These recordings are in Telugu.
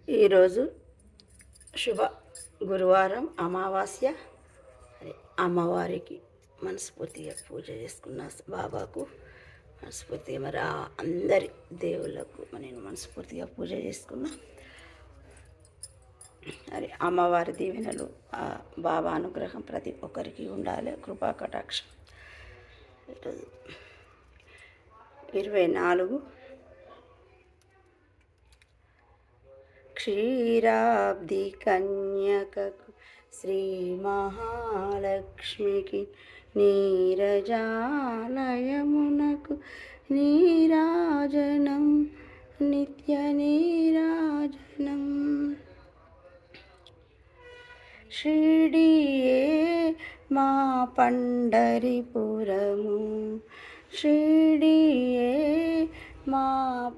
ఈరోజు శుభ గురువారం అమావాస్య. అమ్మవారికి మనస్ఫూర్తిగా పూజ చేసుకున్న బాబాకు మనస్ఫూర్తిగా మరి అందరి దేవుళ్ళకు నేను మనస్ఫూర్తిగా పూజ చేసుకున్నా. మరి అమ్మవారి దీవెనలు బాబా అనుగ్రహం ప్రతి ఒక్కరికి ఉండాలి. కృపా కటాక్షం. 24 క్షీరాబ్ది కన్యకకు శ్రీ మహాలక్ష్మికి నీరజాలయమునకు నీరాజనం నిత్య నీరాజనం. షిరిడియే మా పండరిపురము, షిరిడియే మా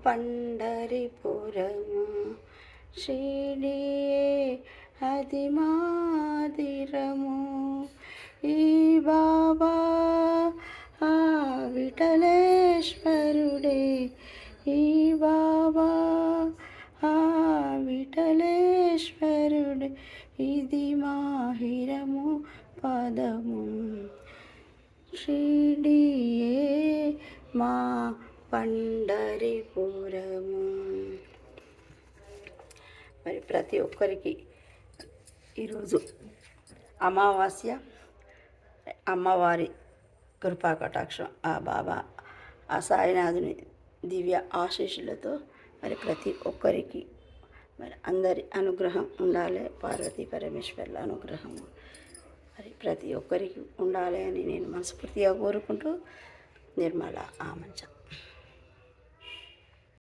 పండరిపురము, షిరిడియే అది మాదిరము. ఈ బాబా ఆ విఠలేశ్వరుడే, ఈ బాబా ఆ విఠలేశ్వరుడే, ఇది మాహిరము పదము. షిరిడియే మా పండరిపురము. మరి ప్రతి ఒక్కరికి ఈరోజు అమావాస్య. అమ్మవారి కృపా కటాక్షం, ఆ బాబా ఆ సాయినాథుని దివ్య ఆశీస్సులతో మరి ప్రతి ఒక్కరికి మరి అందరి అనుగ్రహం ఉండాలి. పార్వతీ పరమేశ్వర్ల అనుగ్రహం మరి ప్రతి ఒక్కరికి ఉండాలి అని నేను మనస్ఫూర్తిగా కోరుకుంటూ నిర్మల ఆమంచ.